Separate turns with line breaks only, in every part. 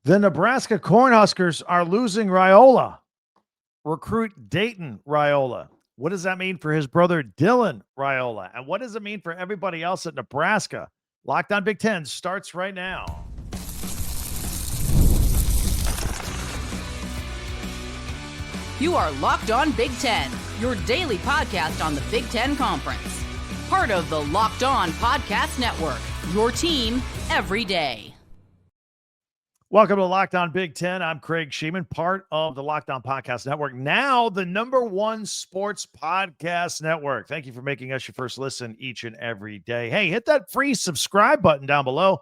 The Nebraska Cornhuskers are losing Raiola. Recruit Dayton Raiola. What does that mean for his brother Dylan Raiola? And what does it mean for everybody else at Nebraska? Locked on Big Ten starts right now.
You are Locked On Big Ten, your daily podcast on the Big Ten Conference. Part of the Locked On Podcast Network, your team every day.
Welcome to Locked On Big Ten. I'm Craig Shemon, part of the Locked On Podcast Network, now the #1 sports podcast network. Thank you for making us your first listen each and every day. Hey, hit that free subscribe button down below.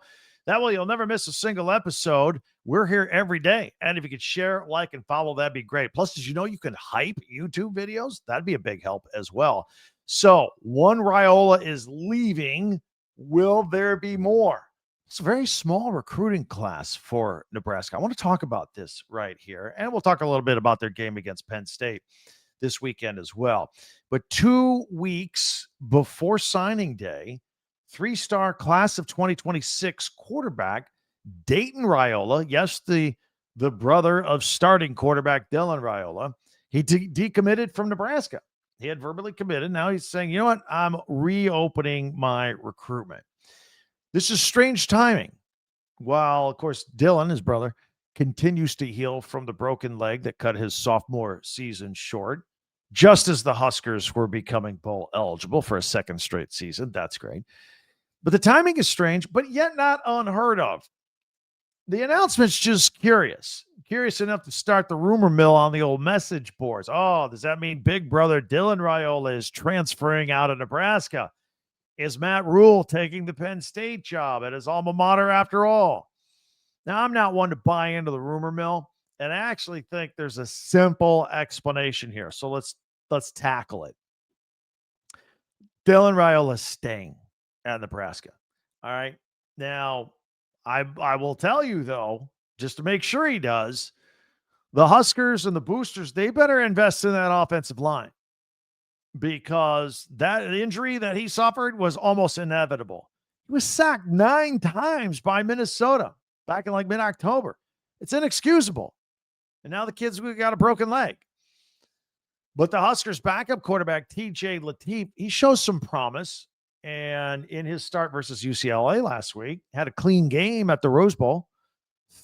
That way you'll never miss a single episode. We're here every day. And if you could share, like, and follow, that'd be great. Plus, did you know you can hype YouTube videos? That'd be a big help as well. So, one Raiola is leaving. Will there be more? It's a very small recruiting class for Nebraska. I want to talk about this right here, and we'll talk a little bit about their game against Penn State this weekend as well. But 2 weeks before signing day, 3-star class of 2026 quarterback Dayton Raiola, yes, the brother of starting quarterback Dylan Raiola, he decommitted from Nebraska. He had verbally committed. Now he's saying, you know what, I'm reopening my recruitment. This is strange timing. While, of course, Dylan, his brother, continues to heal from the broken leg that cut his sophomore season short, just as the Huskers were becoming bowl eligible for a second straight season. That's great. But the timing is strange, but yet not unheard of. The announcement's just curious enough to start the rumor mill on the old message boards. Oh, does that mean big brother Dylan Raiola is transferring out of Nebraska? Is Matt Rhule taking the Penn State job at his alma mater after all? Now, I'm not one to buy into the rumor mill, and I actually think there's a simple explanation here. So let's tackle it. Dylan Raiola staying at Nebraska. All right. Now, I will tell you, though, just to make sure he does, the Huskers and the Boosters, they better invest in that offensive line, because that injury that he suffered was almost inevitable. He was sacked 9 times by Minnesota back in like mid-October. It's inexcusable. And now the kid's got a broken leg. But the Huskers' backup quarterback, TJ Lateef, he shows some promise. And in his start versus UCLA last week, had a clean game at the Rose Bowl.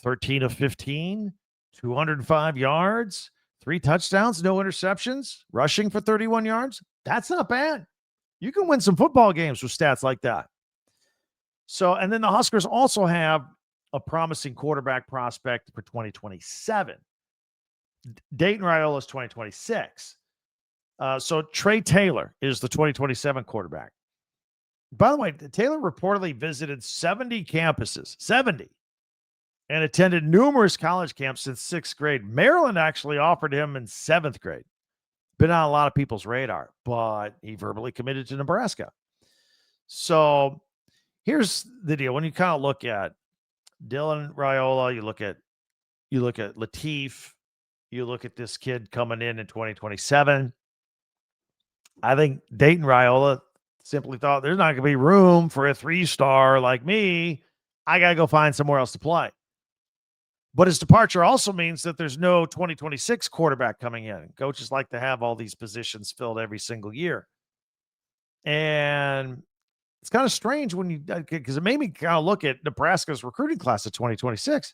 13 of 15, 205 yards, 3 touchdowns, no interceptions, rushing for 31 yards. That's not bad. You can win some football games with stats like that. So, and then the Huskers also have a promising quarterback prospect for 2027. Dayton Raiola is 2026. So Trae Taylor is the 2027 quarterback. By the way, Taylor reportedly visited 70 campuses, 70, and attended numerous college camps since 6th grade. Maryland actually offered him in 7th grade. Been on a lot of people's radar, but he verbally committed to Nebraska. So here's the deal. When you kind of look at Dylan Raiola, you look at Lateef, you look at this kid coming in 2027. I think Dayton Raiola simply thought there's not going to be room for a 3-star like me. I got to go find somewhere else to play. But his departure also means that there's no 2026 quarterback coming in. Coaches like to have all these positions filled every single year. And it's kind of strange when because it made me kind of look at Nebraska's recruiting class of 2026.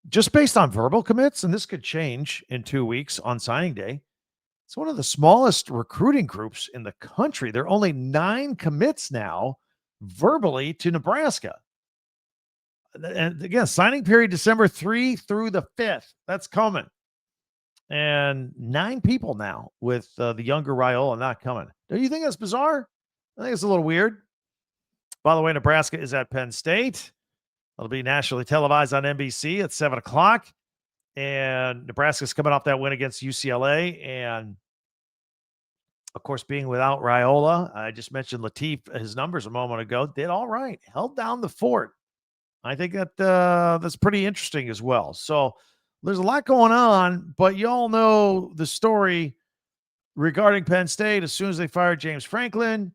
Just based on verbal commits, and this could change in 2 weeks on signing day. It's one of the smallest recruiting groups in the country. There are only 9 commits now verbally to Nebraska. And again, signing period December 3 through the 5th. That's coming. And 9 people now with the younger Raiola not coming. Don't you think that's bizarre? I think it's a little weird. By the way, Nebraska is at Penn State. It'll be nationally televised on NBC at 7 o'clock. And Nebraska's coming off that win against UCLA. And, of course, being without Raiola, I just mentioned Lateef, his numbers a moment ago, did all right. Held down the fort. I think that that's pretty interesting as well. So there's a lot going on, but you all know the story regarding Penn State. As soon as they fired James Franklin,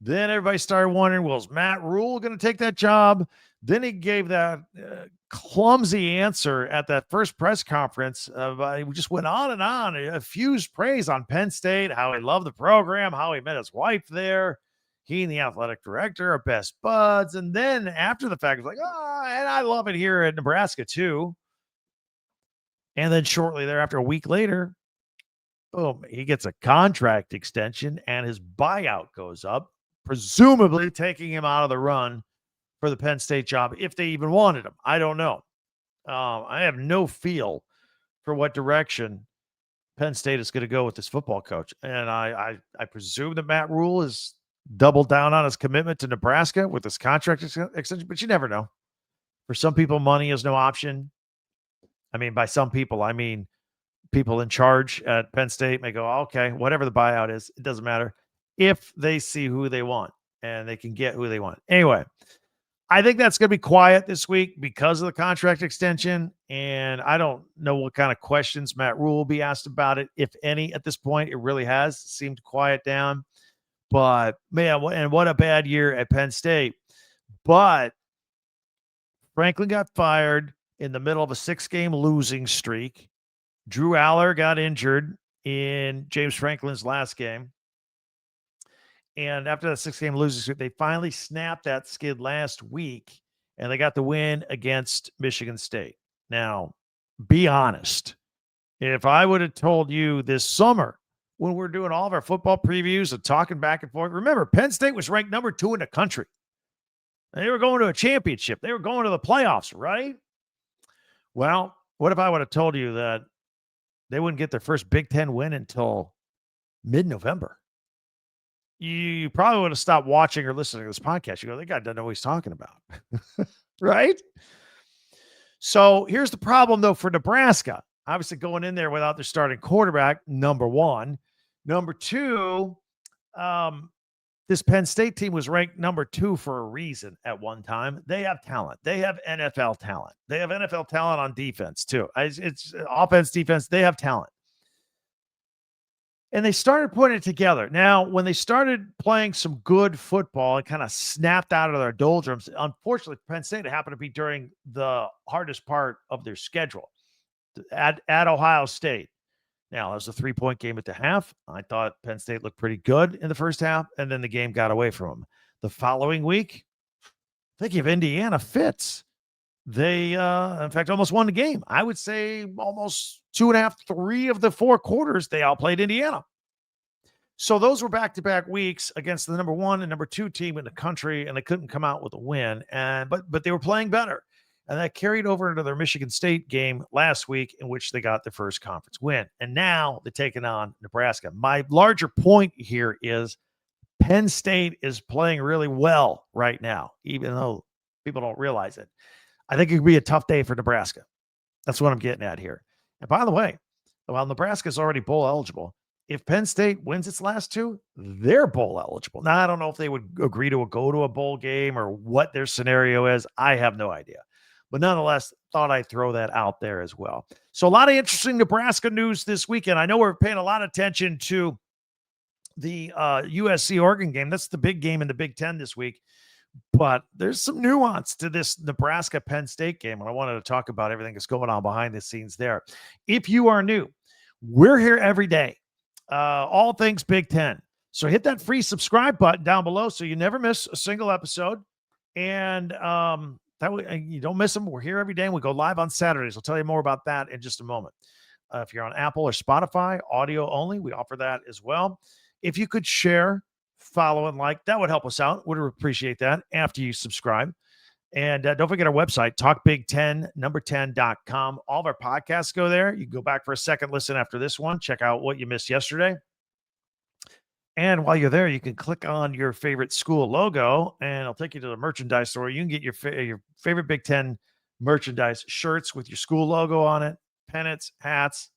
then everybody started wondering, well, is Matt Rhule going to take that job? Then he gave that clumsy answer at that first press conference. He just went on and on, effused praise on Penn State, how he loved the program, how he met his wife there. He and the athletic director are best buds. And then after the fact, he's like, oh, and I love it here at Nebraska too. And then shortly thereafter, a week later, boom, he gets a contract extension and his buyout goes up, presumably taking him out of the run for the Penn State job if they even wanted him. I don't know. I have no feel for what direction Penn State is going to go with this football coach. And I presume that Matt Rhule is doubled down on his commitment to Nebraska with this contract extension, but you never know. For some people, money is no option. I mean, by some people, I mean people in charge at Penn State may go, okay, whatever the buyout is, it doesn't matter if they see who they want and they can get who they want. Anyway, I think that's going to be quiet this week because of the contract extension. And I don't know what kind of questions Matt Rhule will be asked about it, if any, at this point. It really has seemed to quiet down. But, man, and what a bad year at Penn State. But Franklin got fired in the middle of a 6-game losing streak. Drew Aller got injured in James Franklin's last game. And after that 6-game losing streak, they finally snapped that skid last week, and they got the win against Michigan State. Now, be honest. If I would have told you this summer when we're doing all of our football previews and talking back and forth, remember, Penn State was ranked number 2 in the country. They were going to a championship. They were going to the playoffs, right? Well, what if I would have told you that they wouldn't get their first Big Ten win until mid-November? You probably would have stopped watching or listening to this podcast. You go, that guy doesn't know what he's talking about. Right? So here's the problem, though, for Nebraska. Obviously, going in there without their starting quarterback, number one. Number two, this Penn State team was ranked number 2 for a reason at one time. They have talent. They have NFL talent. They have NFL talent on defense, too. It's offense, defense. They have talent. And they started putting it together. Now, when they started playing some good football and kind of snapped out of their doldrums, unfortunately, Penn State happened to be during the hardest part of their schedule at Ohio State. Now, it was a 3-point game at the half. I thought Penn State looked pretty good in the first half, and then the game got away from them. The following week, I think if Indiana fits, they, in fact, almost won the game. I would say almost 2.5, 3 of the 4 quarters, they outplayed Indiana. So those were back-to-back weeks against the number 1 and number 2 team in the country, and they couldn't come out with a win. But they were playing better. And that carried over into their Michigan State game last week, in which they got their first conference win. And now they're taking on Nebraska. My larger point here is Penn State is playing really well right now, even though people don't realize it. I think it could be a tough day for Nebraska. That's what I'm getting at here. And by the way, while Nebraska is already bowl eligible, if Penn State wins its last 2, they're bowl eligible. Now, I don't know if they would agree to go to a bowl game or what their scenario is. I have no idea. But nonetheless, thought I'd throw that out there as well. So a lot of interesting Nebraska news this weekend. I know we're paying a lot of attention to the USC-Oregon game. That's the big game in the Big Ten this week. But there's some nuance to this Nebraska-Penn State game, and I wanted to talk about everything that's going on behind the scenes there. If you are new, we're here every day, all things Big Ten. So hit that free subscribe button down below so you never miss a single episode. And that way you don't miss them. We're here every day, and we go live on Saturdays. I'll tell you more about that in just a moment. If you're on Apple or Spotify, audio only, we offer that as well. If you could share, follow, and like, that would help us out. Would appreciate that after you subscribe. And don't forget our website, talkbig10.com. All of our podcasts go there. You can go back for a second listen after this one. Check out what you missed yesterday. And while you're there, you can click on your favorite school logo, and it'll take you to the merchandise store. You can get your favorite Big Ten merchandise, shirts with your school logo on it, pennants, hats,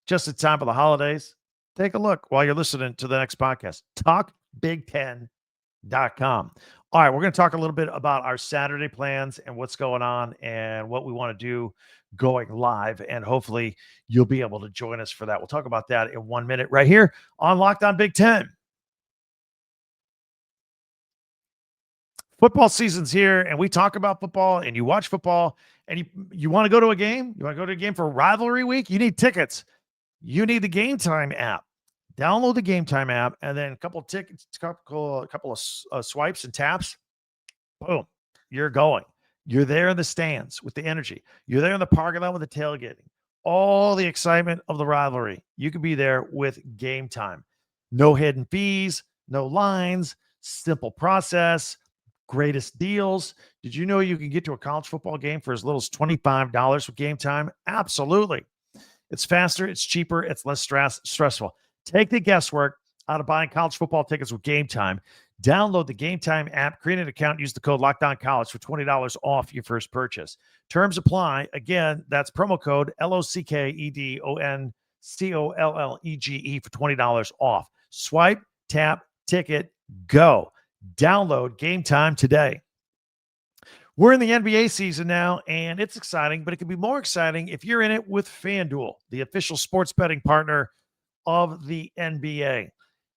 just in time for the holidays. Take a look while you're listening to the next podcast. TalkBig10.com. All right, we're going to talk a little bit about our Saturday plans and what's going on and what we want to do going live, and hopefully you'll be able to join us for that. We'll talk about that in 1 minute right here on Locked On Big Ten. Football season's here, and we talk about football, and you watch football, and you want to go to a game? You want to go to a game for rivalry week? You need tickets. You need the Game Time app. Download the Game Time app, and then a couple of tickets, a couple of swipes and taps. Boom, you're going. You're there in the stands with the energy. You're there in the parking lot with the tailgating. All the excitement of the rivalry. You can be there with Game Time. No hidden fees, no lines, simple process, greatest deals. Did you know you can get to a college football game for as little as $25 with Game Time? Absolutely. It's faster, it's cheaper, it's less stressful. Take the guesswork out of buying college football tickets with Game Time. Download the Game Time app, create an account, use the code LOCKEDONCollege for $20 off your first purchase. Terms apply. Again, that's promo code LOCKEDONCOLLEGE for $20 off. Swipe, tap, ticket, go. Download Game Time today. We're in the NBA season now, and it's exciting, but it can be more exciting if you're in it with FanDuel, the official sports betting partner of the NBA.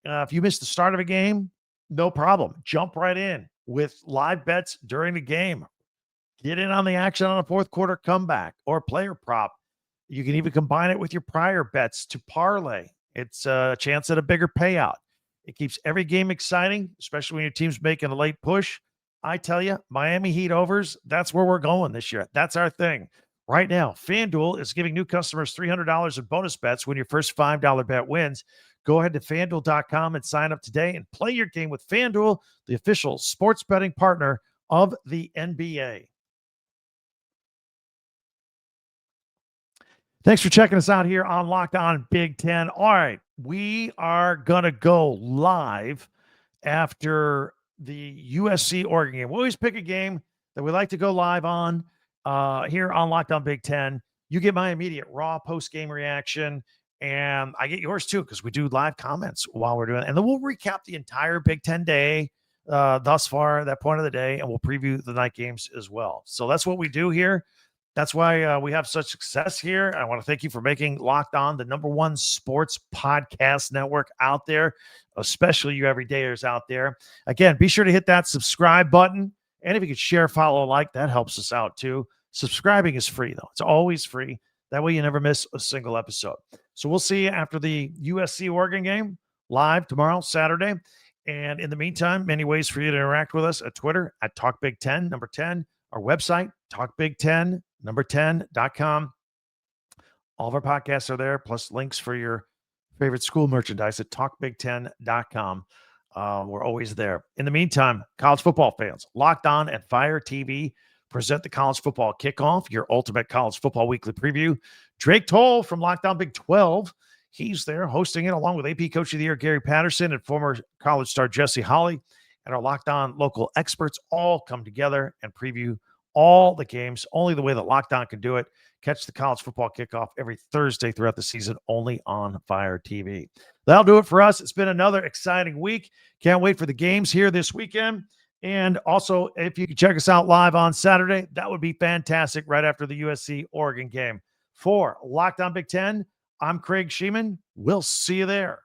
If you missed the start of a game, no problem. Jump right in with live bets during the game. Get in on the action on a fourth quarter comeback or player prop. You can even combine it with your prior bets to parlay. It's a chance at a bigger payout. It keeps every game exciting, especially when your team's making a late push. I tell you, Miami Heat overs, that's where we're going this year. That's our thing. Right now, FanDuel is giving new customers $300 in bonus bets when your first $5 bet wins. Go ahead to FanDuel.com and sign up today and play your game with FanDuel, the official sports betting partner of the NBA. Thanks for checking us out here on Locked On Big Ten. All right, we are going to go live after the USC-Oregon game. We always pick a game that we like to go live on here on Locked On Big Ten. You get my immediate raw post-game reaction, and I get yours too because we do live comments while we're doing it. And then we'll recap the entire Big Ten day thus far at that point of the day, and we'll preview the night games as well. So that's what we do here. That's why we have such success here. I want to thank you for making Locked On the #1 sports podcast network out there, especially you everydayers out there. Again, be sure to hit that subscribe button. And if you could share, follow, like, that helps us out too. Subscribing is free, though. It's always free. That way you never miss a single episode. So we'll see you after the USC-Oregon game live tomorrow, Saturday. And in the meantime, many ways for you to interact with us at Twitter at TalkBig10, number 10, our website, TalkBig10, number 10.com. All of our podcasts are there, plus links for your favorite school merchandise at TalkBig10.com. We're always there. In the meantime, college football fans, Locked On and Fire TV present the college football kickoff, your ultimate college football weekly preview. Drake Toll from Locked On Big 12. He's there hosting it along with AP Coach of the Year Gary Patterson and former college star Jesse Holley. And our Locked On local experts all come together and preview all the games, only the way that Locked On can do it. Catch the college football kickoff every Thursday throughout the season, only on Fire TV. That'll do it for us. It's been another exciting week. Can't wait for the games here this weekend. And also, if you can check us out live on Saturday, that would be fantastic right after the USC-Oregon game. For Locked On Big Ten, I'm Craig Shemon. We'll see you there.